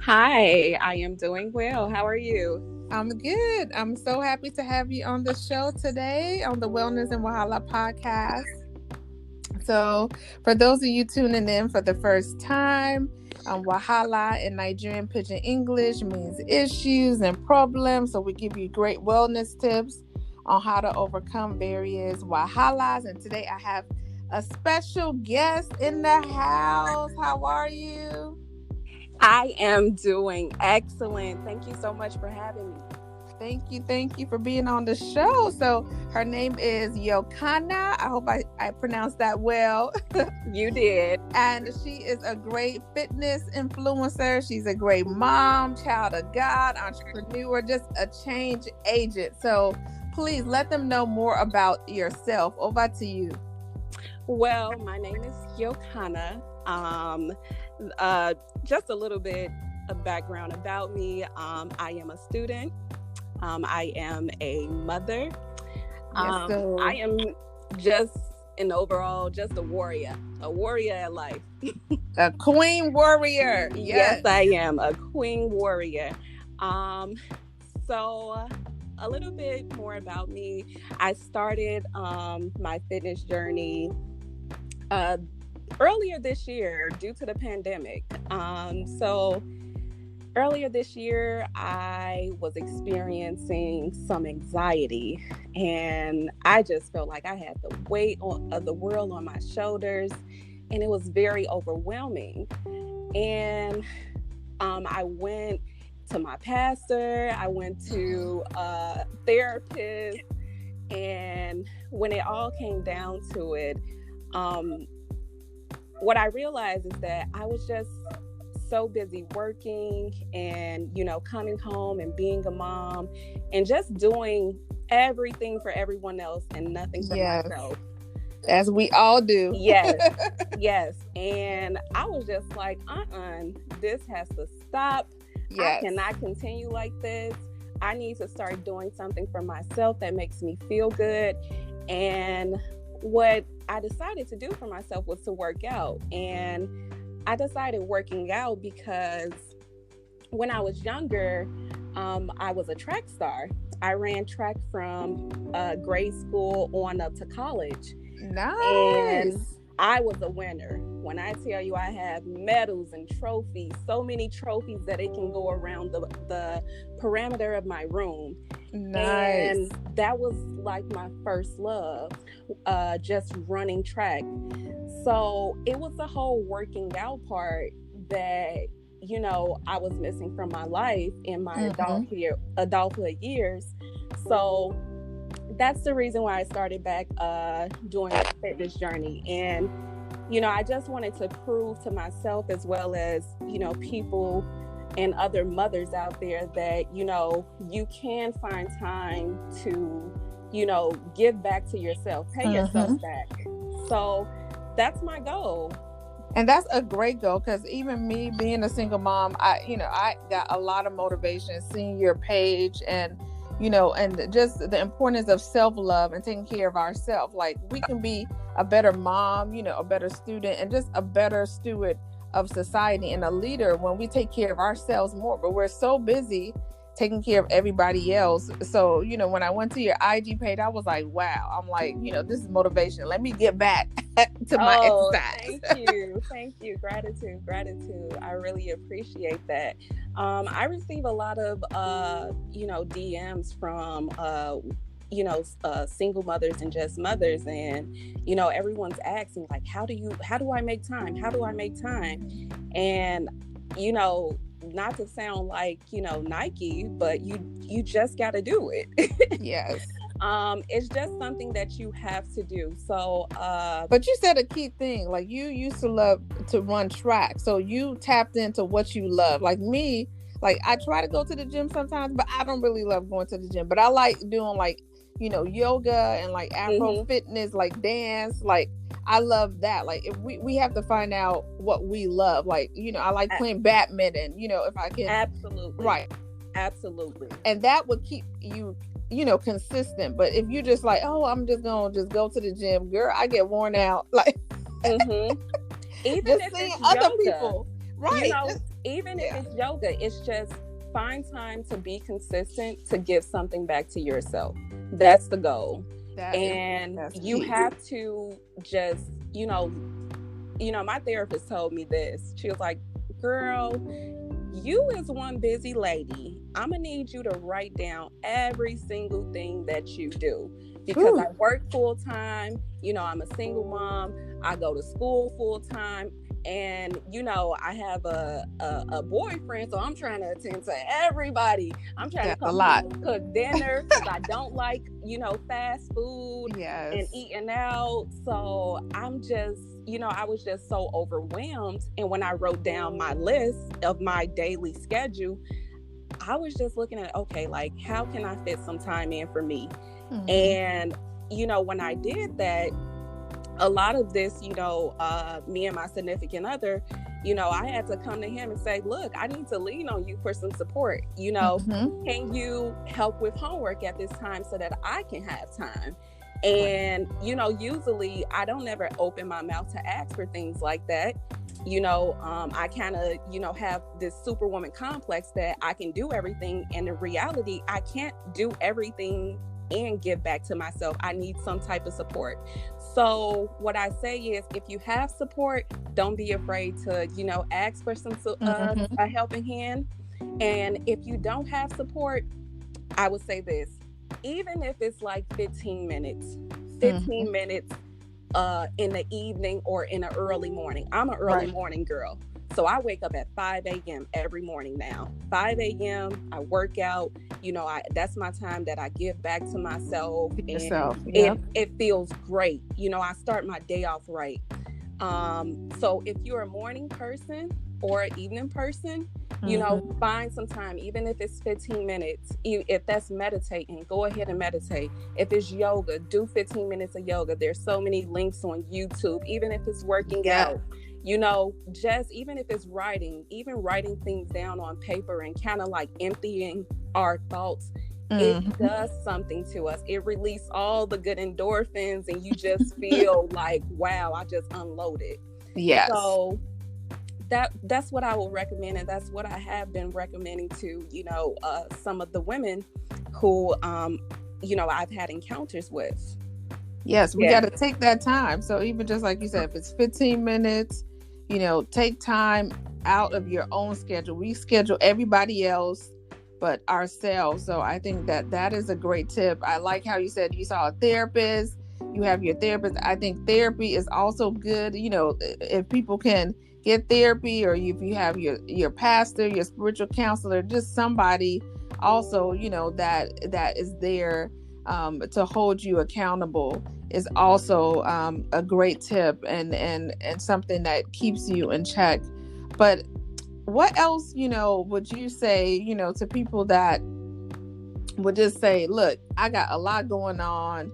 Hi, I am doing well. How are you? I'm good. I'm so happy to have you on the show today on the Wellness and Wahala podcast. So, for those of you tuning in for the first time, Wahala in Nigerian Pidgin English means issues and problems. So, we give you great wellness tips on how to overcome various Wahalas. And today I have a special guest in the house. How are you? I am doing excellent. Thank you so much for having me. Thank you for being on the show. So her name is Yokannah. I hope I pronounced that well. You did. And she is a great fitness influencer. She's a great mom, child of God, entrepreneur, just a change agent. So please let them know more about yourself. Over to you. Well, my name is Yokannah. Just a little bit of background about me. I am a student. I am a mother. I am just an overall, just a warrior at life. A queen warrior. Yes, I am a queen warrior. So a little bit more about me. I started my fitness journey earlier this year due to the pandemic. So earlier this year, I was experiencing some anxiety, and I just felt like I had the weight of the world on my shoulders, and it was very overwhelming. And I went to my pastor, I went to a therapist, and when it all came down to it, what I realized is that I was just so busy working and, coming home and being a mom and just doing everything for everyone else and nothing for myself. As we all do. Yes. And I was just like, this has to stop. I cannot continue like this. I need to start doing something for myself that makes me feel good. And what I decided to do for myself was to work out. And I decided working out because when I was younger, I was a track star. I ran track from grade school on up to college. Nice. And I was a winner. When I tell you I have medals and trophies, so many trophies that it can go around the perimeter of my room. Nice. And that was like my first love, just running track. So it was the whole working out part that, I was missing from my life in my adulthood years. So that's the reason why I started back doing the fitness journey. And, I just wanted to prove to myself as well as, people and other mothers out there that, you can find time to, give back to yourself, pay yourself back. So that's my goal. And that's a great goal, because even me being a single mom, I got a lot of motivation seeing your page and, and just the importance of self-love and taking care of ourselves. Like, we can be a better mom, a better student, and just a better steward of society and a leader when we take care of ourselves more. But we're so busy taking care of everybody else. So, when I went to your IG page, I was like, wow. I'm like, this is motivation. Let me get back to my exercise. Thank you. Gratitude. I really appreciate that. I receive a lot of, DMs from, single mothers and just mothers. And, everyone's asking, like, how do I make time? And, not to sound like, Nike, but you just got to do it. Yes. It's just something that you have to do. So, but you said a key thing, like, you used to love to run track. So you tapped into what you love. Like me, like, I try to go to the gym sometimes, but I don't really love going to the gym. But I like doing, like, yoga and like Afro fitness, like dance. Like, I love that. Like, if we have to find out what we love. Like, I like playing badminton, if I can. Absolutely. Right. Absolutely. And that would keep you, consistent. But if you just like, oh, I'm just going to just go to the gym, girl, I get worn out. Like, Even just if seeing it's other yoga, people. Right. Even if it's yoga, it's just find time to be consistent, to give something back to yourself. That's the goal. And you have to just, my therapist told me this. She was like, girl, you is one busy lady. I'm gonna need you to write down every single thing that you do, because I work full time. I'm a single mom. I go to school full time, and I have a boyfriend, so I'm trying to attend to everybody. I'm trying to come home, cook dinner, because I don't like fast food and eating out. So I'm just I was just so overwhelmed. And when I wrote down my list of my daily schedule, I was just looking at, okay, like, how can I fit some time in for me? Mm-hmm. And when I did that, a lot of this, me and my significant other, I had to come to him and say, look, I need to lean on you for some support. Mm-hmm. Can you help with homework at this time so that I can have time? And, usually I don't ever open my mouth to ask for things like that. I kind of, have this superwoman complex that I can do everything. And in reality, I can't do everything and give back to myself. I need some type of support. So what I say is, if you have support, don't be afraid to, ask for some a helping hand. And if you don't have support, I would say this, even if it's like 15 minutes in the evening or in the early morning. I'm an early morning girl. So I wake up at 5 a.m. every morning now. 5 a.m. I work out. That's my time that I give back to myself. It feels great. I start my day off right. So if you're a morning person or an evening person, find some time, even if it's 15 minutes. If that's meditating, go ahead and meditate. If it's yoga, do 15 minutes of yoga. There's so many links on YouTube. Even if it's working out, just even if it's writing things down on paper and kind of like emptying our thoughts, it does something to us. It releases all the good endorphins, and you just feel like, wow, I just unloaded. Yes. So that's what I will recommend, and that's what I have been recommending to some of the women who I've had encounters with. Yes, we got to take that time. So even just like you said, if it's 15 minutes, take time out of your own schedule. We schedule everybody else but ourselves. So I think that is a great tip. I like how you said you saw a therapist, you have your therapist. I think therapy is also good. If people can get therapy, or if you have your pastor, your spiritual counselor, just somebody also, that is there to hold you accountable, is also a great tip and something that keeps you in check. But what else, would you say, to people that would just say, look, I got a lot going on,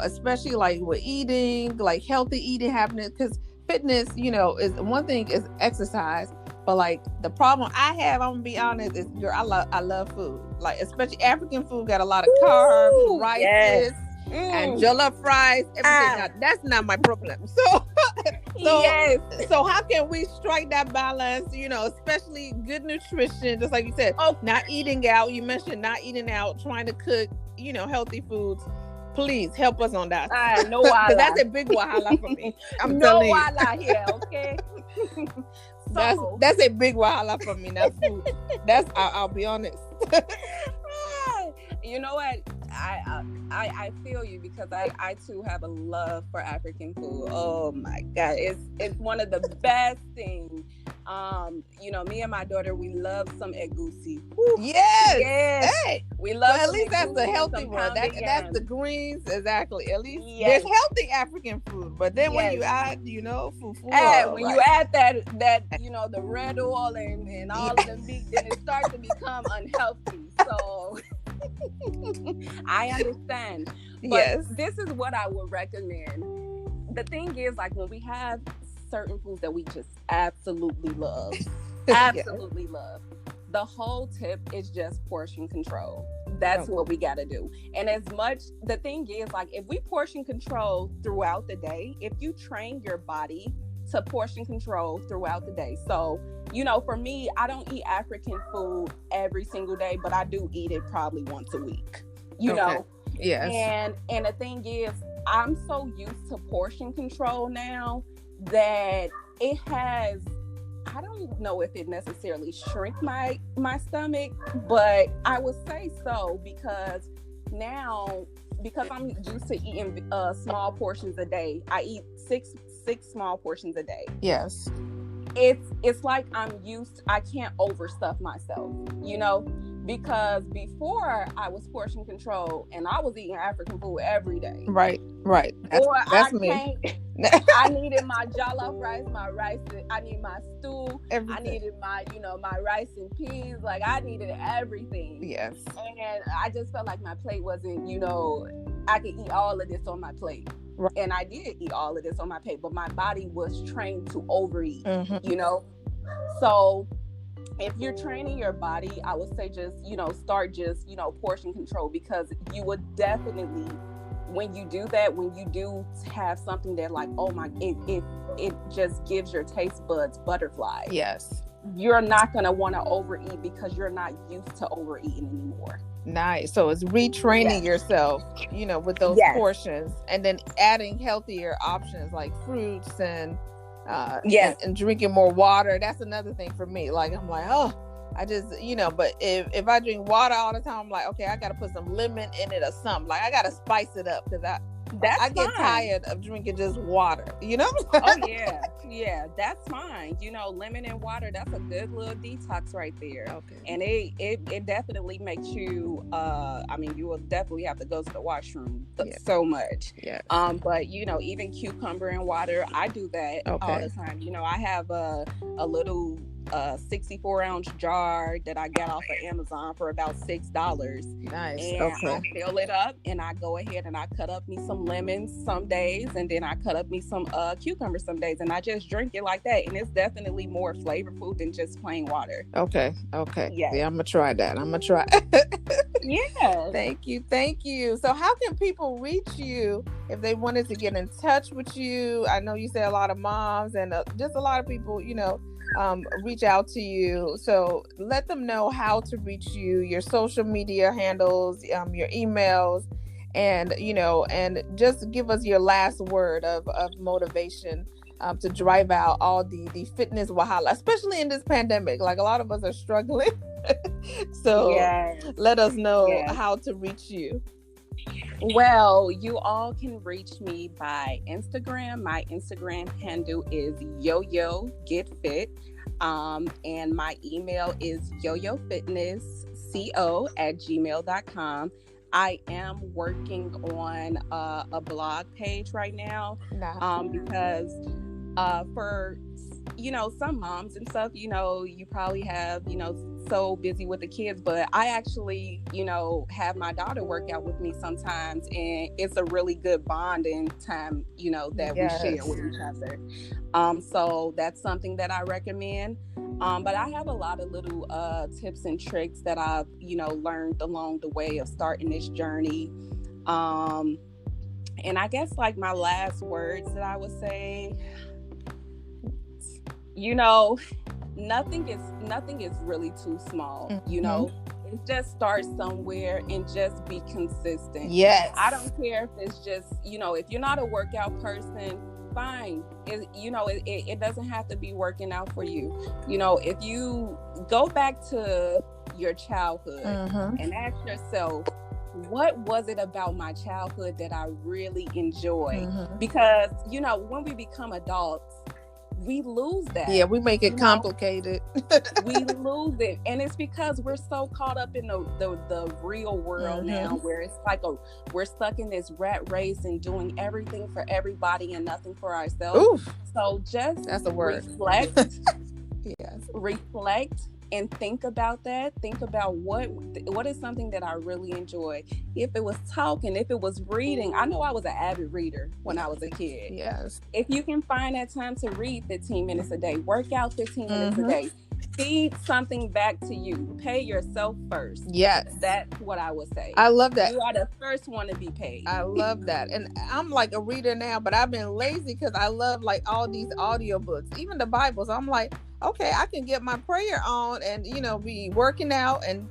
especially like with eating, like healthy eating happening, because fitness, is one thing is exercise, but like the problem I have, I'm gonna be honest, is I love food, like especially African food got a lot of carbs, rices, and jollof fries, everything. Now, that's not my problem. So how can we strike that balance? Especially good nutrition, just like you said, not eating out. You mentioned not eating out, trying to cook, healthy foods. Please help us on that. No wala. That's a big wahala for me. I'm no telling you. wala here, okay? That's a big wahala for me. That food. I'll be honest. You know what? I feel you, because I too have a love for African food. Oh my God, it's one of the best things. Me and my daughter, we love some egusi. Yes. Hey, we love. At least that's the healthy one. That's the greens, exactly. At least there's healthy African food, but then when you add, fufu, when you add that the red oil and all of the meat, then it starts to become unhealthy. So I understand. But this is what I would recommend. The thing is, like, when we have certain foods that we just absolutely love, love, the whole tip is just portion control. That's what we got to do. And the thing is, like, if we portion control throughout the day, if you train your body to portion control throughout the day. So, you know, for me, I don't eat African food every single day, but I do eat it probably once a week, you know? Yes. And the thing is, I'm so used to portion control now that it has, I don't know if it necessarily shrink my stomach, but I would say so, because now, because I'm used to eating small portions a day, I eat six small portions a day. Yes. It's like I can't overstuff myself, you know, because before I was portion control and I was eating African food every day. Right. That's me. I needed my jollof rice, I need my stew, everything. I needed my, you know, my rice and peas. Like, I needed everything. Yes. And I just felt like my plate wasn't, you know, I could eat all of this on my plate. Right. And I did eat all of this on my plate, but my body was trained to overeat, you know? So if you're training your body, I would say just, you know, start just, you know, portion control, because you would definitely, when you do that, when you do have something that like, oh my, it just gives your taste buds butterflies. Yes. You're not going to want to overeat because you're not used to overeating anymore. Nice. So it's retraining yourself, you know, with those portions, and then adding healthier options like fruits and and drinking more water. That's another thing for me. Like, I'm like, oh, I just, you know, but if I drink water all the time, I'm like, okay, I got to put some lemon in it or something. Like, I got to spice it up, because I get tired of drinking just water, you know? Oh, yeah. Yeah, that's fine. You know, lemon and water, that's a good little detox right there. Okay. And it definitely makes you, I mean, you will definitely have to go to the washroom so much. Yeah. But, you know, even cucumber and water, I do that all the time. You know, I have a little 64-ounce jar that I got off of Amazon for about $6. Nice. And I fill it up, and I go ahead and I cut up me some lemons some days, and then I cut up me some cucumbers some days, and I just drink it like that. And it's definitely more flavorful than just plain water. Okay. Yeah, I'm gonna try that. Yeah. Thank you. So how can people reach you if they wanted to get in touch with you? I know you say a lot of moms and just a lot of people, you know, reach out to you. So let them know how to reach you, your social media handles, your emails, and, you know, and just give us your last word of motivation to drive out all the fitness wahala, especially in this pandemic. Like, a lot of us are struggling. So let us know how to reach you. Well, you all can reach me by Instagram. My Instagram handle is YoYoGetFit. And my email is yoyofitnessco@gmail.com. I am working on a blog page right now, because for, you know, some moms and stuff, you know, you probably have, you know, so busy with the kids, but I actually, you know, have my daughter work out with me sometimes, and it's a really good bonding time, you know, that we share with each other. So that's something that I recommend. But I have a lot of little tips and tricks that I've, you know, learned along the way of starting this journey. And I guess, like, my last words that I would say, you know, nothing is really too small, you know. Just start somewhere and just be consistent. Yes. I don't care if it's just, you know, if you're not a workout person, fine. It doesn't have to be working out for you. You know, if you go back to your childhood and ask yourself, what was it about my childhood that I really enjoyed? Because, you know, when we become adults, we lose that. Yeah, we make it complicated. We lose it. And it's because we're so caught up in the real world now, where it's like we're stuck in this rat race and doing everything for everybody and nothing for ourselves. Oof. So just that's a word. Reflect. Yes. Reflect and think about that. Think about what is something that I really enjoy. If it was talking, if it was reading. I know I was an avid reader when I was a kid. Yes. If you can find that time to read 15 minutes a day, work out 15 minutes a day, Feed something back to you. Pay yourself first. Yes. That's what I would say. I love that. You are the first one to be paid. I love that. And I'm like a reader now, but I've been lazy because I love like all these audiobooks, even the Bibles. I'm like, okay, I can get my prayer on and, be working out and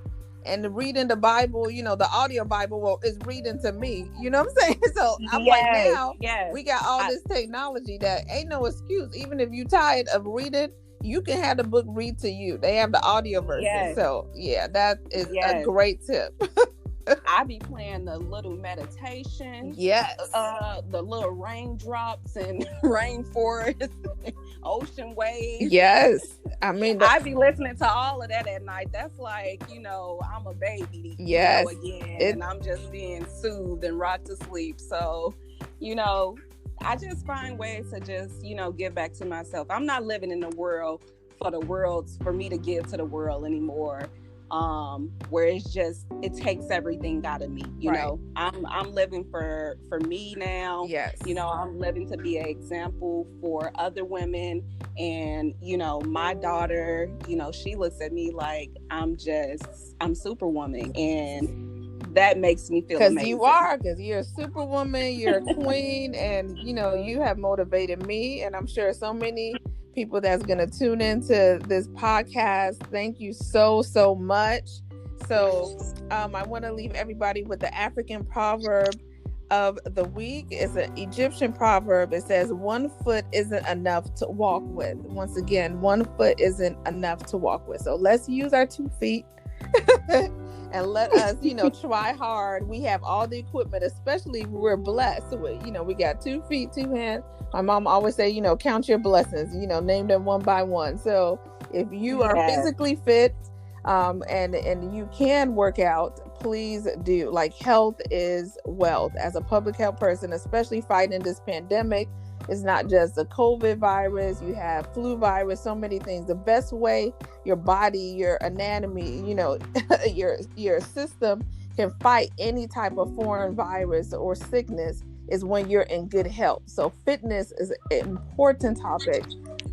reading the Bible, the audio Bible is reading to me. You know what I'm saying? So I'm like, now we got all this technology that ain't no excuse. Even if you tired of reading, you can have the book read to you. They have the audio version. Yes. So yeah, that is a great tip. I be playing the little meditation. Yes. The little raindrops and rainforest, ocean waves. Yes. I mean, I be listening to all of that at night. That's like, I'm a baby. Yes. Again, and I'm just being soothed and rocked to sleep. So, I just find ways to just, give back to myself. I'm not living in the world for me to give to the world anymore. Where it's just, it takes everything out of me, know. I'm living for me now. Yes. I'm living to be an example for other women. And, my daughter, she looks at me like I'm Superwoman. And that makes me feel amazing. Because you're a superwoman, you're a queen, and, you have motivated me. And I'm sure so many people that's going to tune into this podcast. Thank you so much. So I want to leave everybody with the African proverb of the week. It's an Egyptian proverb. It says, 1 foot isn't enough to walk with. Once again, 1 foot isn't enough to walk with. So let's use our 2 feet and let us, try hard. We have all the equipment, especially we're blessed. So, we got 2 feet, 2 hands. My mom always say, count your blessings, name them one by one. So if you are physically fit, and you can work out, please do. Like, health is wealth. As a public health person, especially fighting this pandemic, it's not just the COVID virus. You have flu virus, so many things. The best way your body, your anatomy, your system can fight any type of foreign virus or sickness is when you're in good health. So fitness is an important topic.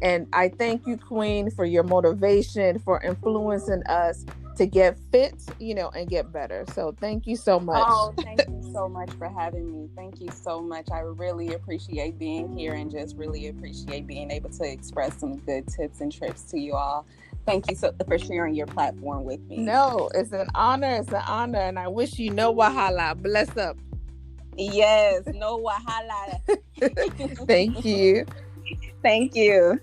And I thank you, Queen, for your motivation, for influencing us to get fit, and get better. So thank you so much. Oh, thank you so much for having me. Thank you so much. I really appreciate being here and just really appreciate being able to express some good tips and tricks to you all. Thank you for sharing your platform with me. No, it's an honor. It's an honor. And I wish you no wahala. Bless up. Yes, no wahala. Thank you. Thank you.